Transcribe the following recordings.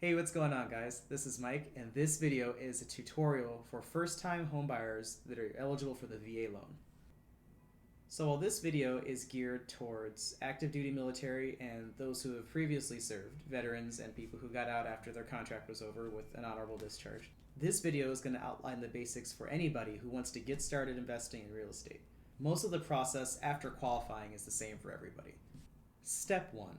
Hey, what's going on, guys? This is Mike, and this video is a tutorial for first-time homebuyers that are eligible for the VA loan. So while this video is geared towards active duty military and those who have previously served, veterans and people who got out after their contract was over with an honorable discharge, this video is going to outline the basics for anybody who wants to get started investing in real estate. Most of the process after qualifying is the same for everybody. Step 1.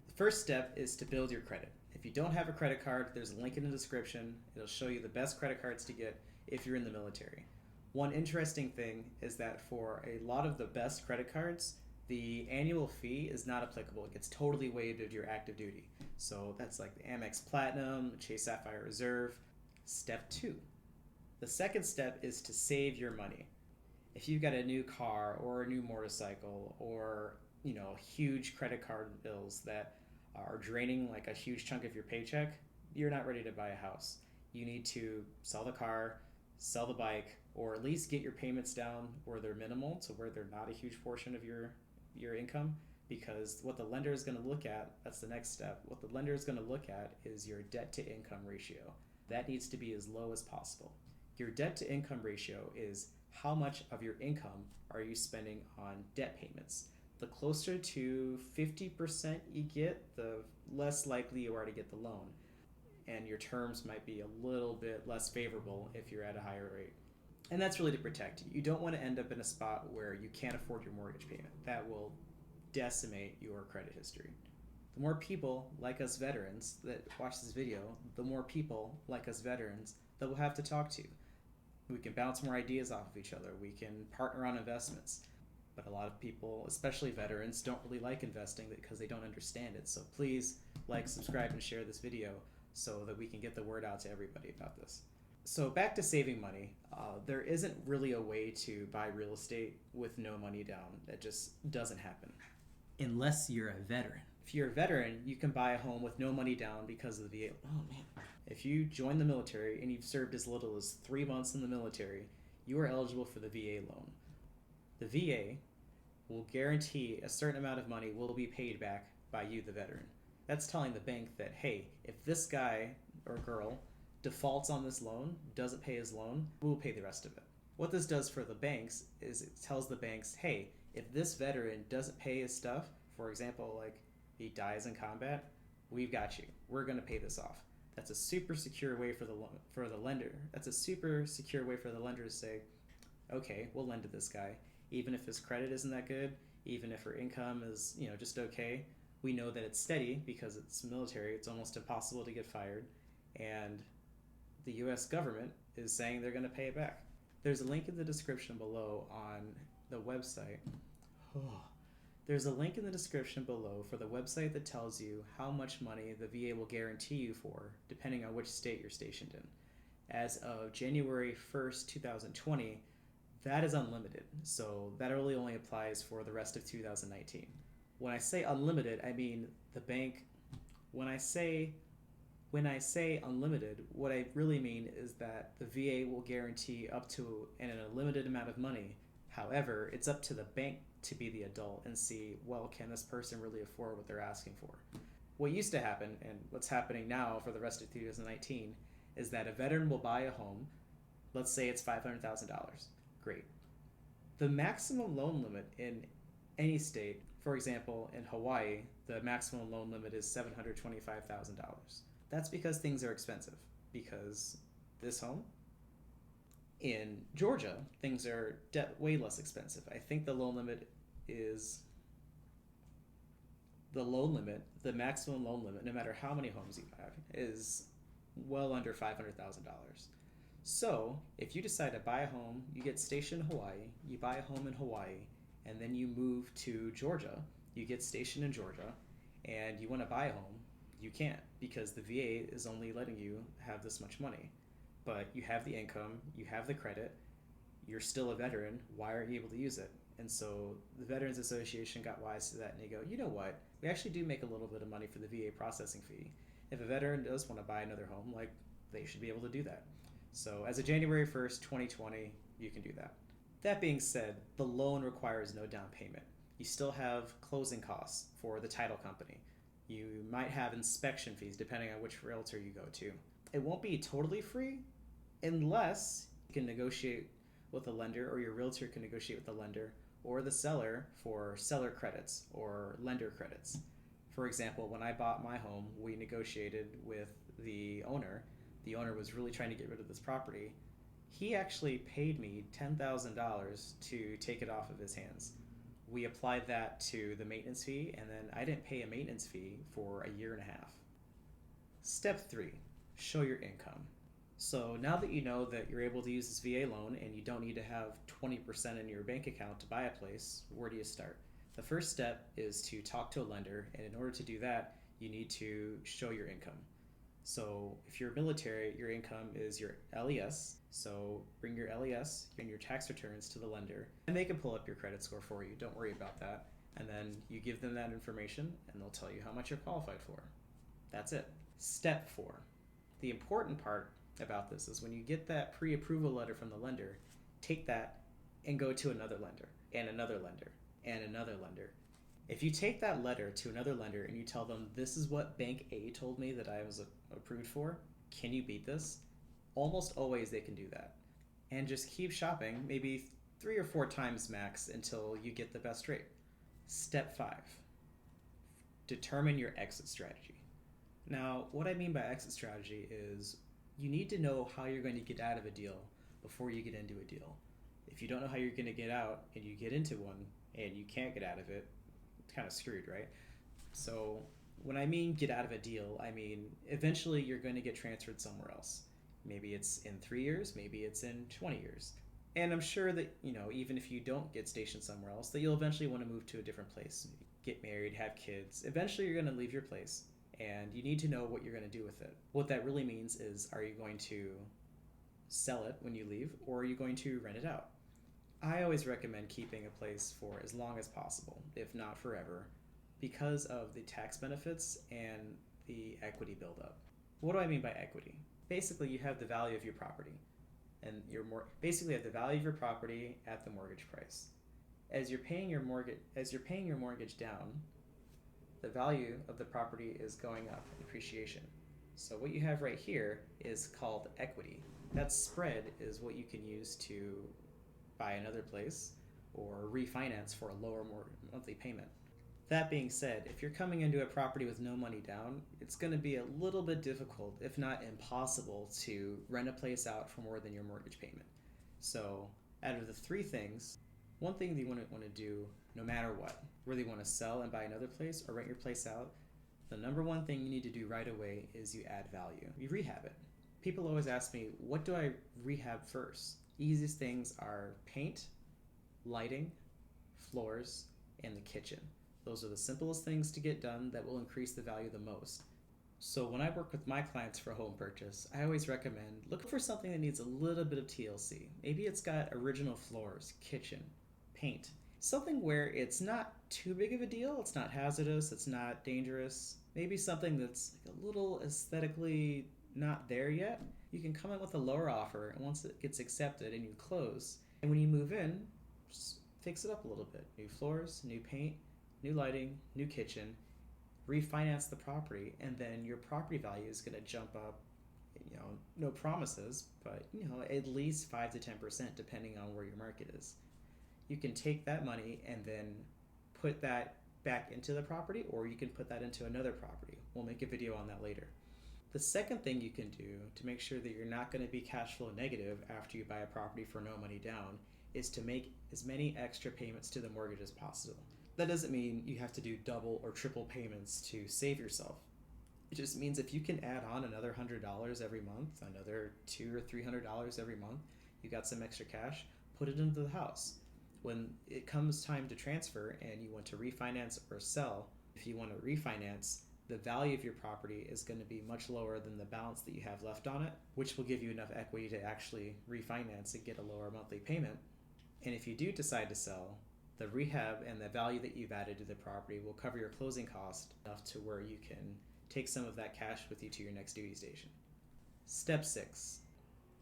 The first step is to build your credit. If you don't have a credit card, there's a link in the description. It'll show you the best credit cards to get if you're in the military. One interesting thing is that for a lot of the best credit cards, the annual fee is not applicable. It gets totally waived if you're active duty. So that's like the Amex Platinum, Chase Sapphire Reserve. Step 2. The second step is to save your money. If you've got a new car or a new motorcycle or huge credit card bills that are draining like a huge chunk of your paycheck, you're not ready to buy a house. You need to sell the car, sell the bike, or at least get your payments down where they're minimal to where they're not a huge portion of your income, because what the lender is going to look at, that's the next step. What the lender is going to look at is your debt to income ratio. That needs to be as low as possible. Your debt to income ratio is how much of your income are you spending on debt payments. The closer to 50% you get, the less likely you are to get the loan. And your terms might be a little bit less favorable if you're at a higher rate. And that's really to protect you. You don't want to end up in a spot where you can't afford your mortgage payment. That will decimate your credit history. The more people like us veterans that watch this video, the more people like us veterans that we'll have to talk to. We can bounce more ideas off of each other. We can partner on investments. But a lot of people, especially veterans, don't really like investing because they don't understand it. So please like, subscribe, and share this video so that we can get the word out to everybody about this. So back to saving money. There isn't really a way to buy real estate with no money down. That just doesn't happen. Unless you're a veteran. If you're a veteran, you can buy a home with no money down because of the VA. Oh man. If you join the military and you've served as little as 3 months in the military, you are eligible for the VA loan. The VA will guarantee a certain amount of money will be paid back by you, the veteran. That's telling the bank that, hey, if this guy or girl defaults on this loan, doesn't pay his loan, we'll pay the rest of it. What this does for the banks is it tells the banks, hey, if this veteran doesn't pay his stuff, for example, like he dies in combat, we've got you. We're going to pay this off. That's a super secure way for the lender. That's a super secure way for the lender to say, okay, we'll lend to this guy. Even if his credit isn't that good, even if her income is, just okay, we know that it's steady because it's military. It's almost impossible to get fired. And the U.S. government is saying they're going to pay it back. There's a link in the description below on the website. There's a link in the description below for the website that tells you how much money the VA will guarantee you for, depending on which state you're stationed in. As of January 1st, 2020, that is unlimited, so that really only applies for the rest of 2019. When I say unlimited, I mean the bank. When I say unlimited, what I really mean is that the VA will guarantee up to an unlimited amount of money. However, it's up to the bank to be the adult and see, well, can this person really afford what they're asking for? What used to happen, and what's happening now for the rest of 2019, is that a veteran will buy a home. Let's say it's $500,000. Great. The maximum loan limit in any state, for example, in Hawaii, the maximum loan limit is $725,000. That's because things are expensive. Because this home, in Georgia, things are way less expensive. I think the maximum loan limit, no matter how many homes you have, is well under $500,000. So, if you decide to buy a home, you get stationed in Hawaii, you buy a home in Hawaii, and then you move to Georgia, you get stationed in Georgia, and you want to buy a home, you can't, because the VA is only letting you have this much money. But you have the income, you have the credit, you're still a veteran, why aren't you able to use it? And so the Veterans Association got wise to that, and they go, you know what, we actually do make a little bit of money for the VA processing fee. If a veteran does want to buy another home, they should be able to do that. So as of January 1st, 2020, you can do that. That being said, the loan requires no down payment. You still have closing costs for the title company. You might have inspection fees depending on which realtor you go to. It won't be totally free unless you can negotiate with a lender, or your realtor can negotiate with the lender or the seller for seller credits or lender credits. For example, when I bought my home, we negotiated with the owner. The owner was really trying to get rid of this property. He actually paid me $10,000 to take it off of his hands. We applied that to the maintenance fee, and then I didn't pay a maintenance fee for a year and a half. Step 3, show your income. So now that you know that you're able to use this VA loan and you don't need to have 20% in your bank account to buy a place, where do you start? The first step is to talk to a lender, and in order to do that, you need to show your income. So if you're military, your income is your LES. So bring your LES and your tax returns to the lender, and they can pull up your credit score for you. Don't worry about that. And then you give them that information, and they'll tell you how much you're qualified for. That's it. Step 4. The important part about this is when you get that pre-approval letter from the lender, take that and go to another lender and another lender and another lender. If you take that letter to another lender and you tell them, this is what Bank A told me that I was approved for, can you beat this? Almost always they can do that. And just keep shopping, maybe 3 or 4 times max until you get the best rate. Step 5, determine your exit strategy. Now, what I mean by exit strategy is you need to know how you're going to get out of a deal before you get into a deal. If you don't know how you're going to get out and you get into one and you can't get out of it, it's kind of screwed, right? So when I mean get out of a deal, I mean eventually you're going to get transferred somewhere else. Maybe it's in 3 years, maybe it's in 20 years. And I'm sure that, even if you don't get stationed somewhere else, that you'll eventually want to move to a different place, get married, have kids. Eventually you're going to leave your place, and you need to know what you're going to do with it. What that really means is, are you going to sell it when you leave, or are you going to rent it out? I always recommend keeping a place for as long as possible, if not forever, because of the tax benefits and the equity buildup. What do I mean by equity? Basically, you have the value of your property, and basically have the value of your property at the mortgage price. As you're paying your mortgage down, the value of the property is going up in appreciation. So what you have right here is called equity. That spread is what you can use to buy another place or refinance for a lower monthly payment. That being said, if you're coming into a property with no money down, it's going to be a little bit difficult, if not impossible, to rent a place out for more than your mortgage payment. So out of the 3 things, one thing that you want to do no matter what, whether you want to sell and buy another place or rent your place out, the number one thing you need to do right away is you add value. You rehab it. People always ask me, what do I rehab first? Easiest things are paint, lighting, floors, and the kitchen. Those are the simplest things to get done that will increase the value the most. So when I work with my clients for a home purchase, I always recommend look for something that needs a little bit of TLC. Maybe it's got original floors, kitchen, paint. Something where it's not too big of a deal, it's not hazardous, it's not dangerous. Maybe something that's like a little aesthetically not there yet. You can come in with a lower offer, and once it gets accepted and you close, and when you move in, just fix it up a little bit. New floors, new paint, new lighting, new kitchen, refinance the property, and then your property value is going to jump up, no promises, but at least 5 to 10% depending on where your market is. You can take that money and then put that back into the property, or you can put that into another property. We'll make a video on that later. The second thing you can do to make sure that you're not going to be cash flow negative after you buy a property for no money down is to make as many extra payments to the mortgage as possible. That doesn't mean you have to do double or triple payments to save yourself. It just means if you can add on another $100 every month, another $200 or $300 every month, you got some extra cash, put it into the house. When it comes time to transfer and you want to refinance or sell, if you want to refinance, the value of your property is going to be much lower than the balance that you have left on it, which will give you enough equity to actually refinance and get a lower monthly payment. And if you do decide to sell, the rehab and the value that you've added to the property will cover your closing cost enough to where you can take some of that cash with you to your next duty station. Step 6.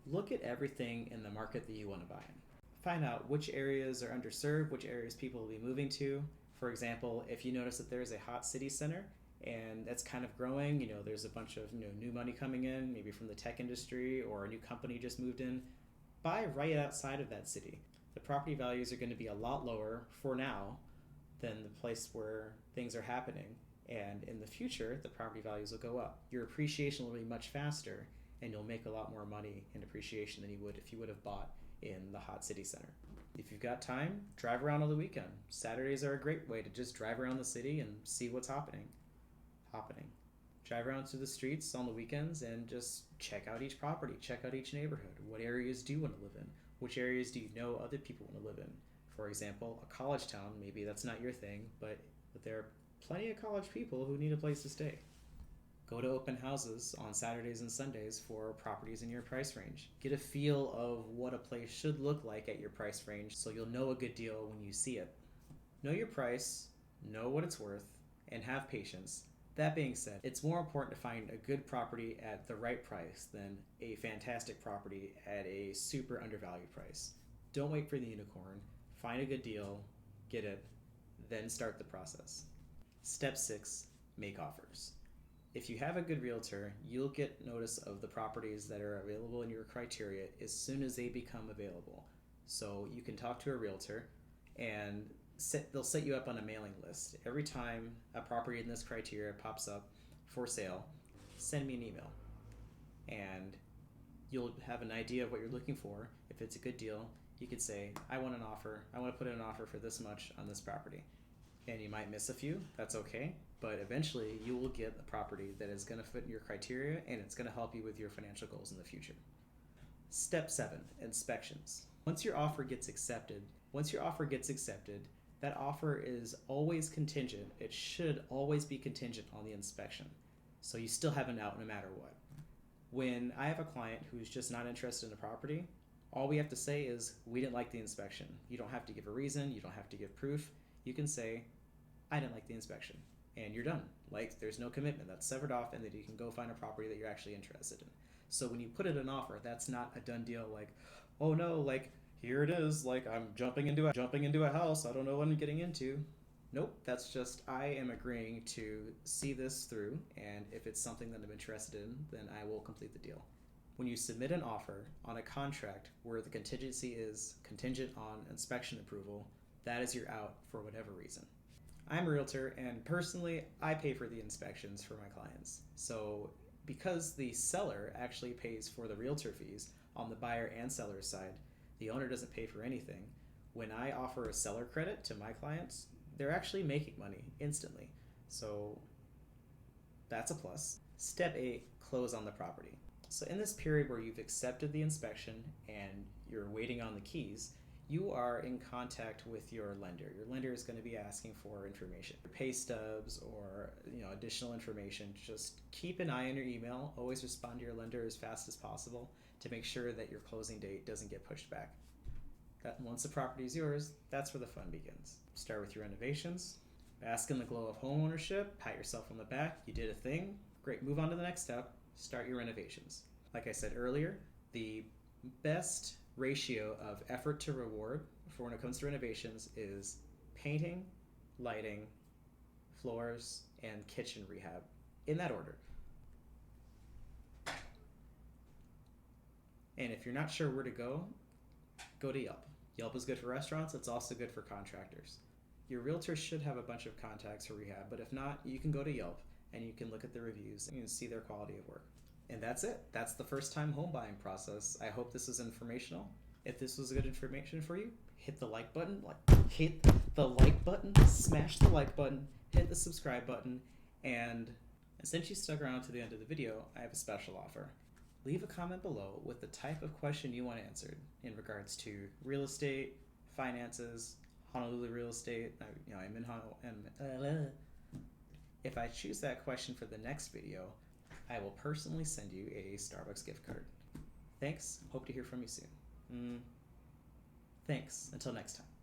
Look at everything in the market that you want to buy in. Find out which areas are underserved, which areas people will be moving to. For example, if you notice that there is a hot city center and that's kind of growing. There's a bunch of new money coming in, maybe from the tech industry, or a new company just moved in. Buy right outside of that city. The property values are going to be a lot lower for now than the place where things are happening. And in the future, the property values will go up. Your appreciation will be much faster, and you'll make a lot more money in appreciation than you would if you would have bought in the hot city center. If you've got time, drive around on the weekend. Saturdays are a great way to just drive around the city and see what's happening. Drive around to the streets on the weekends and just check out each property, check out each neighborhood. What areas do you want to live in? Which areas do you know other people want to live in? For example, a college town, maybe that's not your thing, but there are plenty of college people who need a place to stay. Go to open houses on Saturdays and Sundays for properties in your price range. Get a feel of what a place should look like at your price range so you'll know a good deal when you see it. Know your price, know what it's worth, and have patience. That being said, it's more important to find a good property at the right price than a fantastic property at a super undervalued price. Don't wait for the unicorn. Find a good deal, get it, then start the process. Step 6, make offers. If you have a good realtor, you'll get notice of the properties that are available in your criteria as soon as they become available. So you can talk to a realtor and they'll set you up on a mailing list. Every time a property in this criteria pops up for sale, send me an email. And you'll have an idea of what you're looking for. If it's a good deal, you could say, I want an offer. I want to put in an offer for this much on this property. And you might miss a few, that's okay. But eventually you will get a property that is going to fit your criteria and it's going to help you with your financial goals in the future. Step 7, inspections. Once your offer gets accepted, that offer is always contingent. It should always be contingent on the inspection. So you still have an out no matter what. When I have a client who's just not interested in a property, all we have to say is, we didn't like the inspection. You don't have to give a reason. You don't have to give proof. You can say, I didn't like the inspection. And you're done. There's no commitment. That's severed off, and then you can go find a property that you're actually interested in. So when you put in an offer, that's not a done deal. Oh no, here it is. I'm jumping into a house. I don't know what I'm getting into. Nope. That's just, I am agreeing to see this through, and if it's something that I'm interested in, then I will complete the deal. When you submit an offer on a contract where the contingency is contingent on inspection approval, that is your out for whatever reason. I'm a realtor, and personally, I pay for the inspections for my clients. So because the seller actually pays for the realtor fees on the buyer and seller side, the owner doesn't pay for anything. When I offer a seller credit to my clients, they're actually making money instantly. So that's a plus. Step 8, close on the property. So in this period where you've accepted the inspection and you're waiting on the keys, you are in contact with your lender. Your lender is going to be asking for information, pay stubs or additional information. Just keep an eye on your email. Always respond to your lender as fast as possible to make sure that your closing date doesn't get pushed back. Once the property is yours, that's where the fun begins. Start with your renovations. Bask in the glow of home ownership. Pat yourself on the back. You did a thing. Great. Move on to the next step. Start your renovations. Like I said earlier, the best ratio of effort to reward for when it comes to renovations is painting, lighting, floors, and kitchen rehab, in that order. And if you're not sure where to go to Yelp. Yelp is good for restaurants. It's also good for contractors. Your realtor should have a bunch of contacts for rehab, but if not, you can go to Yelp and you can look at the reviews and you can see their quality of work. And that's it. That's the first time home buying process. I hope this is informational. If this was good information for you, hit the like button, smash the like button, hit the subscribe button, and since you stuck around to the end of the video, I have a special offer. Leave a comment below with the type of question you want answered in regards to real estate, finances, Honolulu real estate. I'm in Honolulu. If I choose that question for the next video, I will personally send you a Starbucks gift card. Thanks. Hope to hear from you soon. Thanks. Until next time.